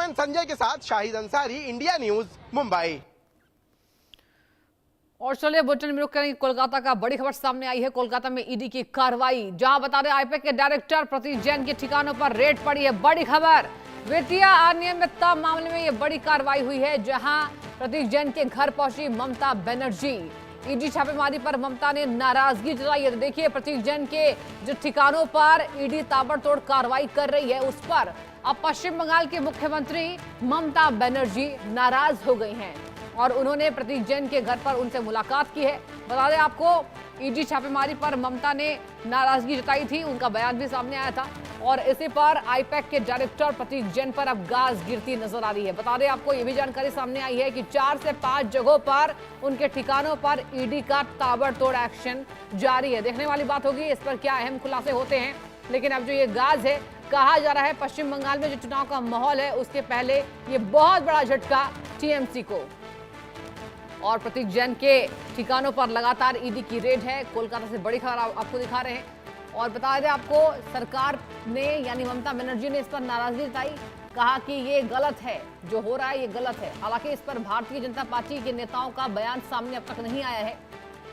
Cameraman Sanjay के साथ Shahid Ansari, India news, Mumbai. और चलिए बुलेटिन में रुक करेंगे। कोलकाता का बड़ी खबर सामने आई है। कोलकाता में ईडी की कार्रवाई, जहां बता दें आईपैक के डायरेक्टर प्रतीक जैन के ठिकानों पर रेड पड़ी है। बड़ी खबर, वित्तीय अनियमितता मामले में यह बड़ी कार्रवाई हुई है, जहां प्रतीक जैन के घर पहुंची ममता बनर्जी। ईडी छापेमारी पर ममता ने नाराजगी जताई है। तो देखिए, प्रतीक जैन के जो ठिकानों पर ईडी ताबड़तोड़ कार्रवाई कर रही है, उस पर अब पश्चिम बंगाल के मुख्यमंत्री ममता बनर्जी नाराज हो गई हैं और उन्होंने प्रतीक जैन के घर पर उनसे मुलाकात की है। बता दें आपको, ईडी छापेमारी पर ममता ने नाराजगी जताई थी, उनका बयान भी सामने आया था और इसी पर आईपैक के डायरेक्टर प्रतीक जैन पर अब गाज गिरती नजर आ रही है। बता दें आपको, ये भी जानकारी सामने आई है कि 4 से 5 जगहों पर उनके ठिकानों पर ईडी का ताबड़तोड़ एक्शन जारी है। देखने वाली बात होगी इस पर क्या अहम खुलासे होते हैं। लेकिन अब जो ये गाज है, कहा जा रहा है पश्चिम बंगाल में जो चुनाव का माहौल है उसके पहले ये बहुत बड़ा झटका टीएमसी को। और प्रतीक जैन के ठिकानों पर लगातार ईडी की रेड है। कोलकाता से बड़ी खबर आपको दिखा रहे हैं और बता दें आपको, सरकार ने यानी ममता बनर्जी ने इस पर नाराजगी जताई, कहा कि ये गलत है, जो हो रहा है ये गलत है। हालांकि इस पर भारतीय जनता पार्टी के नेताओं का बयान सामने अब तक नहीं आया है,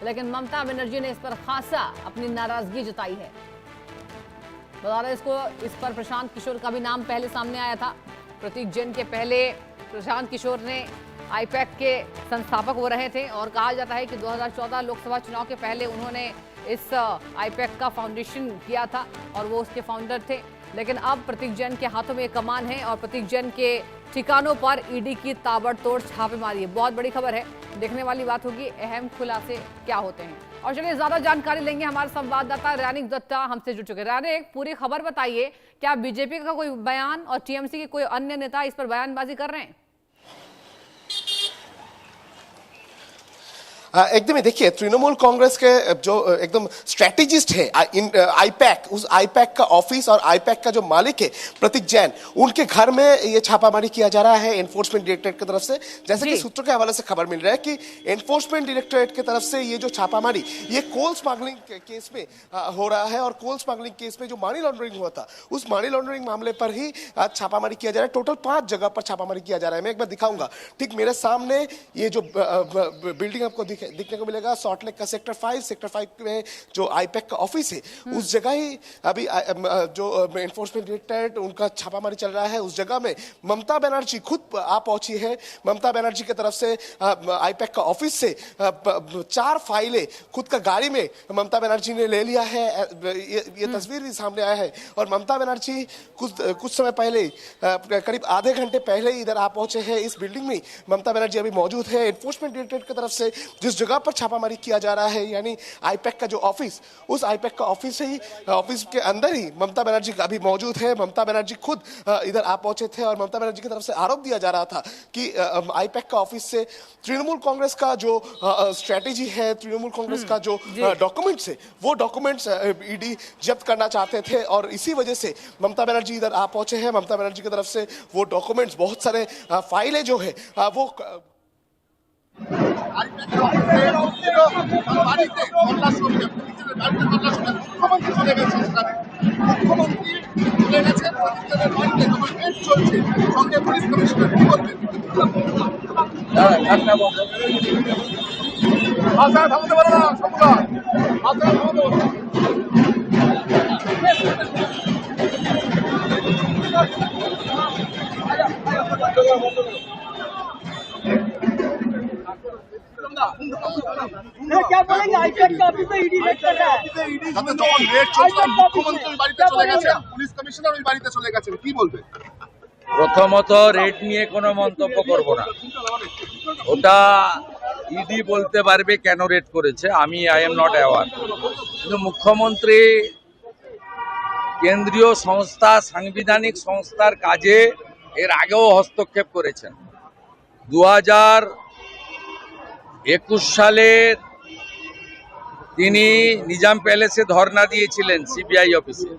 लेकिन ममता बनर्जी ने इस पर खासा अपनी नाराजगी जताई है। बता दें इस पर प्रशांत किशोर का भी नाम पहले सामने आया था। प्रतीक जैन के पहले प्रशांत किशोर ने आईपैक के संस्थापक वो रहे थे और कहा जाता है कि 2014 लोकसभा चुनाव के पहले उन्होंने इस आईपैक का फाउंडेशन किया था और वो उसके फाउंडर थे। लेकिन अब प्रतीक जैन के हाथों में कमान है और प्रतीक जैन के ठिकानों पर ईडी की ताबड़तोड़ छापेमारी है। बहुत बड़ी खबर है, देखने वाली बात होगी अहम खुलासे क्या होते हैं। और चलिए ज्यादा जानकारी लेंगे, हमारे संवाददाता रैनिक दत्ता हमसे जुड़ चुके। रैनिक, पूरी खबर बताइए, क्या बीजेपी का कोई बयान और टीएमसी के कोई अन्य नेता इस पर बयानबाजी कर रहे हैं? एकदम ही देखिए, तृणमूल कांग्रेस के जो एकदम स्ट्रेटेजिस्ट है आईपैक, उस आईपैक का ऑफिस और आईपैक का जो मालिक है प्रतीक जैन, उनके घर में ये छापामारी किया जा रहा है एनफोर्समेंट डायरेक्टरेट की तरफ से। जैसे कि सूत्रों के हवाले से खबर मिल रहा है कि एनफोर्समेंट डायरेक्टरेट की तरफ से ये जो छापामारी ये कोल स्मगलिंग केस में हो रहा है और कोल स्मगलिंग केस में जो मनी लॉन्ड्रिंग हुआ था उस मनी लॉन्ड्रिंग मामले पर ही छापामारी किया जा रहा है। टोटल 5 जगह पर छापामारी किया जा रहा है। मैं एक बार दिखाऊंगा, ठीक मेरे सामने ये जो बिल्डिंग आपको दिखने को मिलेगा, सॉल्ट लेक का सेक्टर 5 में जो आईपैक का ऑफिस है उस जगह ही अभी जो एनफोर्समेंट डायरेक्टरेट उनका छापामारी चल रहा है। उस जगह में ममता बनर्जी खुद आ पहुंची है। ममता बनर्जी की तरफ से आईपैक का ऑफिस से 4 फाइलें खुद का गाड़ी में ममता बनर्जी ने ले लिया है। ये तस्वीर भी सामने आया है और ममता बनर्जी कुछ समय पहले, करीब आधे घंटे पहले इधर आ पहुंचे हैं। इस बिल्डिंग में ममता बनर्जी अभी मौजूद है। एनफोर्समेंट डायरेक्टरेट की तरफ से जिस जगह पर छापामारी किया जा रहा है यानी आईपैक का जो ऑफिस, उस आईपैक का ऑफिस ही ऑफिस के अंदर ही ममता बनर्जी अभी मौजूद है। ममता बनर्जी खुद इधर आ पहुंचे थे और ममता बनर्जी की तरफ से आरोप दिया जा रहा था कि आईपैक का ऑफिस से तृणमूल कांग्रेस का जो स्ट्रेटेजी है, तृणमूल कांग्रेस का जो डॉक्यूमेंट्स है, वो डॉक्यूमेंट्स ईडी जब्त करना चाहते थे और इसी वजह से ममता बनर्जी इधर आ पहुंचे हैं। ममता बनर्जी की तरफ से वो डॉक्यूमेंट्स, बहुत सारे फाइलें जो है वो क्या बोलेंगे? आईपैक का ऑफिस में ईडी रेड कर रहा है। যখন রেড চলছে মুখ্যমন্ত্রীর বাড়িতে চলে গেছেন, পুলিশ কমিশনার ওই বাড়িতে চলে গেছেন, কি বলবেন? প্রথমত রেড নিয়ে কোনো মন্তব্য করব না, ওটা ইডি বলতে পারবে কেন রেড করেছে, আমি আই এম নট অ্যাওয়ার। কিন্তু মুখ্যমন্ত্রী কেন্দ্রীয় সংস্থা, সাংবিধানিক সংস্থার কাজে এর আগেও হস্তক্ষেপ করেছেন। 2021 সালের তিনি নিজাম প্যালেসে ধর্ণা দিয়েছিলেন সিবিআই অফিসে।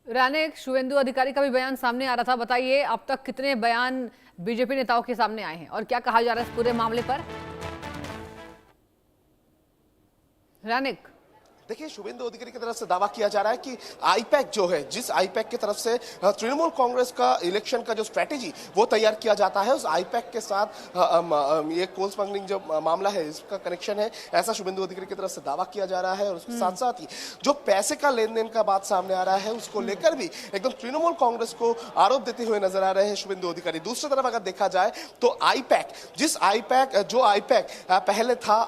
रैनिक, शुभेंदु अधिकारी का भी बयान सामने आ रहा था, बताइए अब तक कितने बयान बीजेपी नेताओं के सामने आए हैं और क्या कहा जा रहा है इस पूरे मामले पर? रैनिक। देखिए, शुभेंदु अधिकारी की तरफ से दावा किया जा रहा है कि आईपैक जो है, जिस आईपैक की तरफ से तृणमूल कांग्रेस का इलेक्शन का जो स्ट्रेटेजी वो तैयार किया जाता है, उस आईपैक के साथ ये कोल स्मगलिंग जो मामला है इसका कनेक्शन है, ऐसा शुभेंदु अधिकारी की तरफ से दावा किया जा रहा है। और उसके साथ साथ ही जो पैसे का लेन देन का बात सामने आ रहा है उसको लेकर भी एकदम तृणमूल कांग्रेस को आरोप देते हुए नजर आ रहे हैं शुभेंदु अधिकारी। दूसरी तरफ अगर देखा जाए तो आईपैक, जो आईपैक पहले था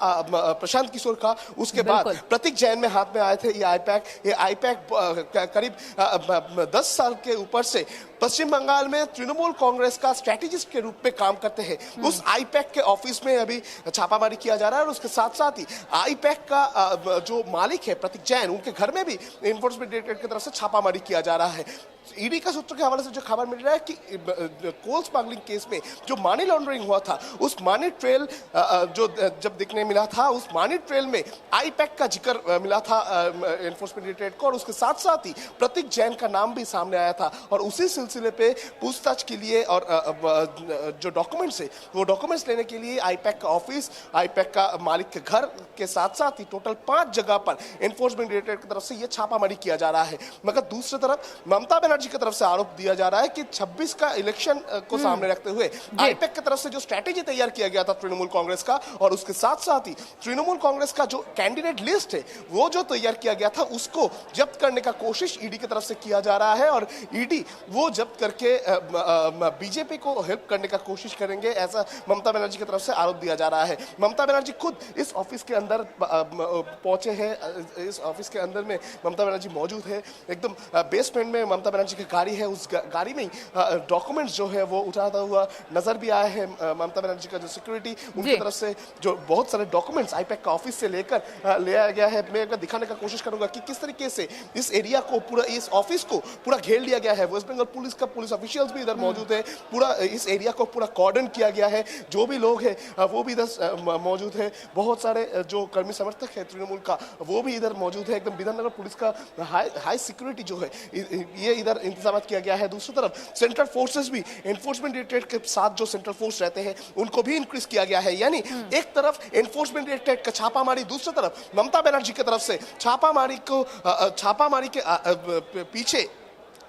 प्रशांत किशोर का, उसके बाद प्रतीक जैन में हाथ में आए थे ये आईपैक करीब 10 साल के ऊपर से पश्चिम बंगाल में तृणमूल कांग्रेस का स्ट्रेटेजिस्ट के रूप में काम करते हैं। उस आईपैक के ऑफिस में अभी छापामारी किया जा रहा है और उसके साथ साथ ही आईपैक का जो मालिक है प्रतीक जैन, उनके घर में भी एनफोर्समेंट डायरेक्टरेट की तरफ से छापामारी किया जा रहा है। ईडी का सूत्र के हवाले से जो खबर मिल रहा है कि कोल स्मगलिंग केस में जो मनी लॉन्ड्रिंग हुआ था, उस मनी ट्रेल जो जब देखने मिला था, उस मनी ट्रेल में आईपैक का जिक्र मिला था एनफोर्समेंट डायरेक्टरेट को, और उसके साथ साथ ही प्रतीक जैन का नाम भी सामने आया था। और उसी सिलसिले पे पूछताछ के लिए और जो डॉक्यूमेंट्स है वो डॉक्यूमेंट्स लेने के लिए आईपैक का ऑफिस, आईपैक का मालिक के घर के साथ साथ ही टोटल 5 जगह पर एनफोर्समेंट डायरेक्टरेट की तरफ से ये छापामारी किया जा रहा है। मगर दूसरी तरफ ममता बनर्जी की तरफ से आरोप दिया जा रहा है कि 26 का इलेक्शन को सामने रखते हुए आईपैक की तरफ से जो स्ट्रेटेजी तैयार किया गया था तृणमूल कांग्रेस का, और उसके साथ साथ ही तृणमूल कांग्रेस का जो कैंडिडेट लिस्ट है वो जो तैयार किया गया था उसको जब्त करने का कोशिश ईडी की तरफ से किया जा रहा है। और ईडी वो जब्त करके बीजेपी को हेल्प करने का कोशिश करेंगे, ऐसा ममता बनर्जी की तरफ से आरोप दिया जा रहा है। ममता बनर्जी खुद इस ऑफिस के अंदर पहुंचे हैं, इस ऑफिस के अंदर में ममता बनर्जी मौजूद है। एकदम बेसमेंट में ममता बनर्जी की गाड़ी है, उस गाड़ी में डॉक्यूमेंट्स जो है वो उठाता हुआ नजर भी आया है। ममता बनर्जी का जो सिक्योरिटी, उनकी तरफ से जो बहुत सारे डॉक्यूमेंट्स आईपैक का ऑफिस से लेकर ले आया गया है। मैं दिखाने का कोशिश करूंगा कि किस तरीके से इस एरिया को पूरा, इस ऑफिस को पूरा घेर लिया गया है। वेस्ट बंगाल पुलिस का पुलिस ऑफिशियल्स भी इधर मौजूद है, पूरा इस एरिया को पूरा कॉर्डन किया गया है। जो भी लोग हैं वो भी इधर मौजूद है। बहुत सारे जो कर्मी समर्थक है तृणमूल का वो भी इधर मौजूद है। एकदम विधाननगर पुलिस का हाई सिक्योरिटी जो है ये इधर इंतजाम किया गया है। दूसरी तरफ सेंट्रल फोर्सेस भी एनफोर्समेंट डायरेक्टरेट के साथ जो सेंट्रल फोर्स रहते हैं उनको भी इंक्रीज किया गया है। यानी एक तरफ एनफोर्समेंट डायरेक्टरेट का छापामारी, दूसरी तरफ ममता बनर्जी की तरफ से छापामारी के पीछे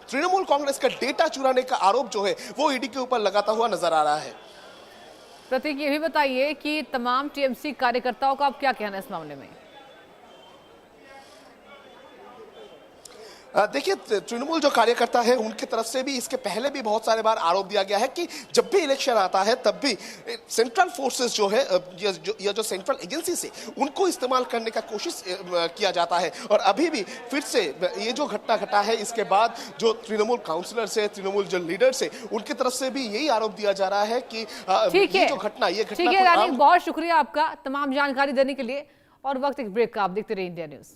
तृणमूल कांग्रेस का डेटा चुराने का आरोप जो है वो ईडी के ऊपर लगाता हुआ नजर आ रहा है। प्रतीक, ये भी बताइए कि तमाम टीएमसी कार्यकर्ताओं का अब क्या कहना है इस मामले में? देखिए, तृणमूल जो कार्यकर्ता है उनकी तरफ से भी इसके पहले भी बहुत सारे बार आरोप दिया गया है कि जब भी इलेक्शन आता है तब भी सेंट्रल फोर्सेस जो है या जो सेंट्रल एजेंसी से उनको इस्तेमाल करने का कोशिश किया जाता है। और अभी भी फिर से ये जो घटना घटा है इसके बाद जो तृणमूल काउंसिलर्स है, तृणमूल जो लीडर्स है, उनकी तरफ से भी यही आरोप दिया जा रहा है कि ये जो घटना ठीक है रानी, बहुत शुक्रिया आपका तमाम जानकारी देने के लिए। और वक्त एक ब्रेक का, आप देखते रहिए इंडिया न्यूज।